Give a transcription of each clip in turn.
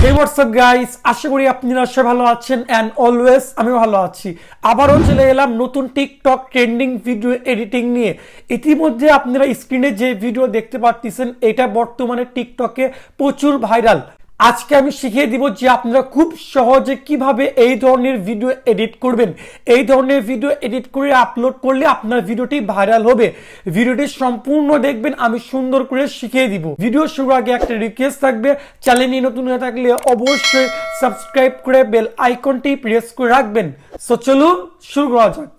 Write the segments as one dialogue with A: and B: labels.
A: Hey, what's up guys? আশা করি আপনারা সবাই ভালো আছেন and always আমি ভালো আছি। আবারও চলে এলাম নতুন টিকটক ট্রেন্ডিং ভিডিও এডিটিং নিয়ে। ইতিমধ্যে আপনারা স্ক্রিনে যে ভিডিও দেখতে পাচ্ছেন এটা বর্তমানে টিকটকে প্রচুর ভাইরাল। আজকে আমি শিখিয়ে দিব যে আপনারা খুব সহজে কিভাবে এই ধরনের ভিডিও এডিট করবেন। এই ধরনের ভিডিও এডিট করে আপলোড করলে আপনার ভিডিওটি ভাইরাল হবে। ভিডিওটি সম্পূর্ণ দেখবেন, আমি সুন্দর করে শিখিয়ে দিব। ভিডিও শুরুর আগে একটা রিকোয়েস্ট থাকবে, চ্যানেলে নতুন হয়ে থাকলে অবশ্যই সাবস্ক্রাইব করে বেল আইকনটি প্রেস করে রাখবেন। সো চলুন শুরু করা যাক।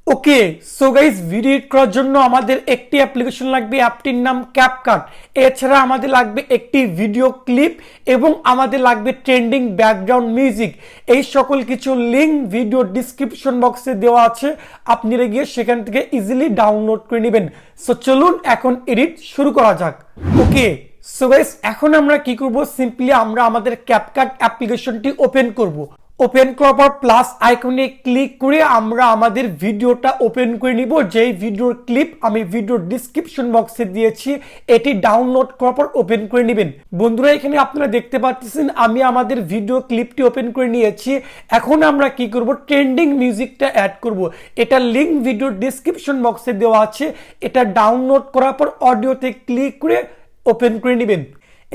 A: ওকে, সো গাইস, ভিডিও এডিট করার জন্য আমাদের একটি অ্যাপ্লিকেশন লাগবে, অ্যাপটির নাম ক্যাপকাট। এছাড়া আমাদের লাগবে একটি ভিডিও ক্লিপ এবং আমাদের লাগবে ট্রেন্ডিং ব্যাকগ্রাউন্ড মিউজিক। এই সকল কিছু লিঙ্ক ভিডিও ডিসক্রিপশন বক্সে দেওয়া আছে, আপনারা গিয়ে সেখান থেকে ইজিলি ডাউনলোড করে নেবেন। সো চলুন এখন এডিট শুরু করা যাক। ওকে, সো গাইস, এখন আমরা কি করব, সিম্পলি আমরা আমাদের ক্যাপকাট অ্যাপ্লিকেশনটি ওপেন করব। ওপেন করার পর প্লাস আইকনে ক্লিক করে আমরা আমাদের ভিডিওটা ওপেন করে নিব। যেই ভিডিওর ক্লিপ আমি ভিডিও ডিসক্রিপশন বক্সে দিয়েছি, এটি ডাউনলোড করার পর ওপেন করে নেবেন। বন্ধুরা, এখানে আপনারা দেখতে পাচ্ছেন আমি আমাদের ভিডিও ক্লিপটি ওপেন করে নিয়েছি। এখন আমরা কি করব, ট্রেন্ডিং মিউজিকটা অ্যাড করব। এটা লিঙ্ক ভিডিও ডিসক্রিপশন বক্সে দেওয়া আছে। এটা ডাউনলোড করার পর অডিওতে ক্লিক করে ওপেন করে নেবেন।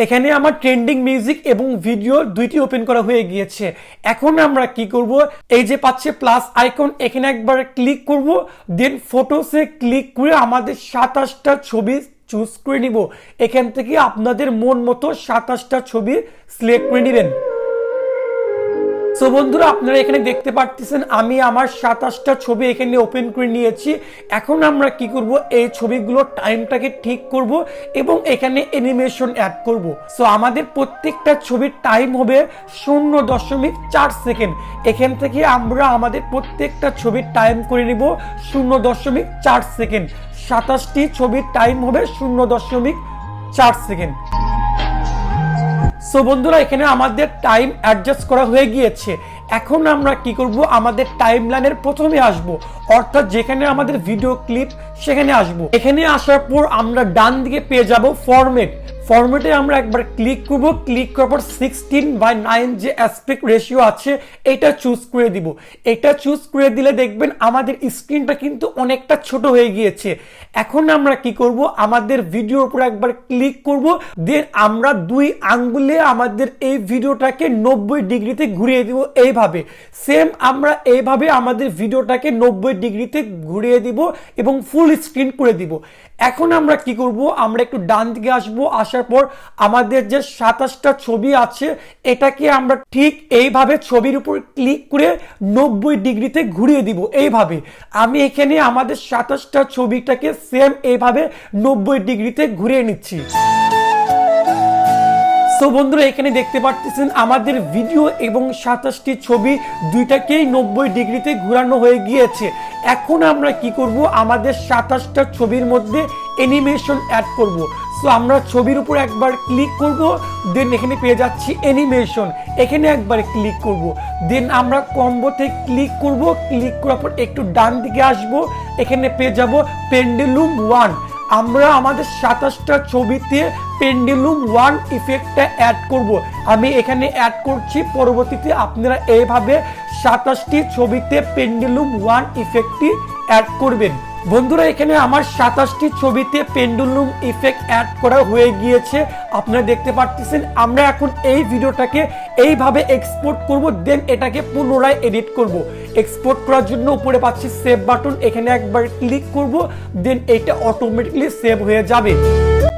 A: এখানে আমার ট্রেন্ডিং মিউজিক এবং ভিডিও দুইটি ওপেন করা হয়ে গিয়েছে। এখন আমরা কি করব, এই যে পাচ্ছে প্লাস আইকন, এখানে একবার ক্লিক করব, দেন ফটোসে ক্লিক করে আমাদের 27টা ছবি চুজ করে নিব। এখান থেকে আপনাদের মন মতো 27টা ছবি সিলেক্ট করে নেবেন। সো বন্ধুরা, আপনারা এখানে দেখতে পাচ্ছেন আমি আমার 27টা ছবি এখানে ওপেন করে নিয়েছি। এখন আমরা কি করব, এই ছবিগুলো টাইমটাকে ঠিক করব এবং এখানে অ্যানিমেশন অ্যাড করব। সো আমাদের প্রত্যেকটা ছবির টাইম হবে 0.4 সেকেন্ড। এখান থেকে আমরা আমাদের প্রত্যেকটা ছবির টাইম করে নিব 0.4 সেকেন্ড। 27টি ছবির টাইম হবে 0.4 সেকেন্ড। সো বন্ধুরা, এখানে আমাদের টাইম অ্যাডজাস্ট করা হয়ে গিয়েছে। এখন আমরা কি করব, আমাদের টাইমলাইনের প্রথমে আসব, অর্থাৎ যেখানে আমাদের ভিডিও ক্লিপ সেখানে আসব। এখানে আসার পর আমরা ডান দিকে পেয়ে যাব ফরম্যাটে আমরা একবার ক্লিক করব। ক্লিক করার পর 16:9 যে অ্যাসপেক্ট রেশিও আছে এটা চুজ করে দিব। এটা চুজ করে দিলে দেখবেন আমাদের স্ক্রিনটা কিন্তু অনেকটা ছোট হয়ে গিয়েছে। এখন আমরা কি করব, আমাদের ভিডিওর উপর একবার ক্লিক করব, দেন আমরা 2 আঙ্গুলে আমাদের এই ভিডিওটাকে 90 ডিগ্রিতে ঘুরিয়ে দিব। এইভাবে সেম আমরা এইভাবে আমাদের ভিডিওটাকে 90 ডিগ্রিতে ঘুরিয়ে দিব এবং ফুল স্ক্রিন করে দিব। এখন আমরা কি করব, আমরা একটু ডান দিকে আসবো। আসার পর আমাদের যে 27টা ছবি আছে এটাকে আমরা ঠিক এইভাবে ছবির উপর ক্লিক করে 90 ডিগ্রিতে ঘুরিয়ে দিব। এইভাবে আমি এখানে আমাদের 27টা ছবিটাকে সেম এইভাবে 90 ডিগ্রিতে ঘুরিয়ে নিচ্ছি। সো বন্ধুরা, এখানে দেখতে পাচ্ছেন আমাদের ভিডিও এবং 27টি ছবি দুইটাকেই 90 ডিগ্রিতে ঘোরানো হয়ে গিয়েছে। এখন আমরা কি করব, আমাদের 27টা ছবির মধ্যে অ্যানিমেশন অ্যাড করব। সো আমরা ছবির উপর একবার ক্লিক করব, দেন এখানে পেয়ে যাচ্ছি অ্যানিমেশন, এখানে একবার ক্লিক করব, দেন আমরা কম্বোতে ক্লিক করব। ক্লিক করার পর একটু ডান দিকে আসব, এখানে পেয়ে যাব পেন্ডুলুম 1। আমরা আমাদের 27টা ছবিতে পেন্ডুলুম 1 ইফেক্টটা অ্যাড করব। আমি এখানে অ্যাড করছি, পরবর্তীতে আপনারা এইভাবে 27টি ছবিতে পেন্ডুলুম 1 ইফেক্টটি অ্যাড করবেন। বন্ধুরা, এখানে আমার 27টি ছবিতে পেন্ডুলুম ইফেক্ট অ্যাড করা হয়ে গিয়েছে, আপনারা দেখতে পাচ্ছেন। আমরা এখন এই ভিডিওটাকে এইভাবে এক্সপোর্ট করব, দেন এটাকে পুনরায় এডিট করব। এক্সপোর্ট করার জন্য উপরে পাচ্ছি সেভ বাটন, এখানে একবার ক্লিক করব, দেন এটা অটোমেটিকলি সেভ হয়ে যাবে।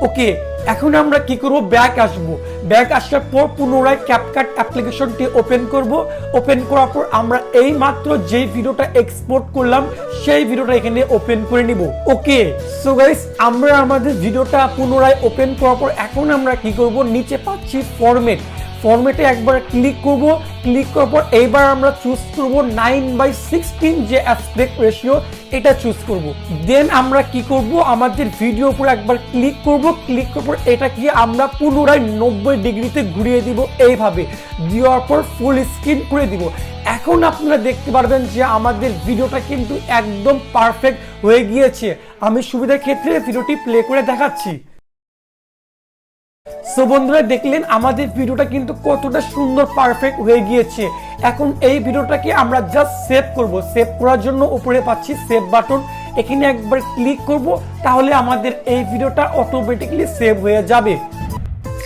A: ওকে, এখন আমরা কি করব, ব্যাক আসবো। ব্যাক আসার পর পুনরায় ক্যাপকাট অ্যাপ্লিকেশনটি ওপেন করব। ওপেন করার পর আমরা এই মাত্র যেই ভিডিওটা এক্সপোর্ট করলাম সেই ভিডিওটা এখানে ওপেন করে নিব। ওকে, সো গাইস, আমরা আমাদের ভিডিওটা পুনরায় ওপেন করার পর এখন আমরা কি করব, নিচে পাচ্ছি ফরম্যাটে একবার ক্লিক করব। ক্লিক করার পর এইবার আমরা চুজ করব 9:16 যে অ্যাসপেক্ট রেশিও, এটা চুজ করব। দেন আমরা কি করব, আমাদের ভিডিও উপর একবার ক্লিক করব। ক্লিক করার পর এটাকে আমরা পুনরায় 90 ডিগ্রিতে ঘুরিয়ে দিব। এইভাবে দেওয়ার পর ফুল স্ক্রিন করে দিব। এখন আপনারা দেখতে পারবেন যে আমাদের ভিডিওটা কিন্তু একদম পারফেক্ট হয়ে গিয়েছে। আমি সুবিধার ক্ষেত্রে ভিডিওটি প্লে করে দেখাচ্ছি। সো বন্ধুরা দেখলেন আমাদের ভিডিওটা কিন্তু কতটা সুন্দর পারফেক্ট হয়ে গিয়েছে। এখন এই ভিডিওটাকে আমরা জাস্ট সেভ করব। সেভ করার জন্য উপরে পাচ্ছি সেভ বাটন, এখানে একবার ক্লিক করব, তাহলে আমাদের এই ভিডিওটা অটোমেটিকলি সেভ হয়ে যাবে।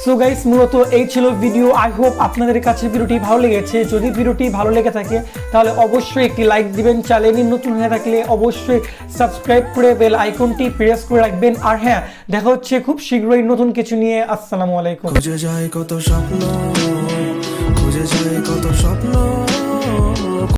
A: সো গাইস মূলত এই ছিল ভিডিও। আই হোপ আপনাদের কাছে ভিডিওটি ভালো লেগেছে। যদি ভিডিওটি ভালো লেগে থাকে তাহলে অবশ্যই একটি লাইক দিবেন। চ্যানেলে নতুন হয়ে থাকলে অবশ্যই সাবস্ক্রাইব করে বেল আইকনটি প্রেস করে রাখবেন। আর হ্যাঁ, দেখা হচ্ছে খুব শীঘ্রই নতুন কিছু নিয়ে। আসসালামু আলাইকুম।
B: খুঁজে যায় কত স্বপ্ন, খুঁজে যায় কত স্বপ্ন।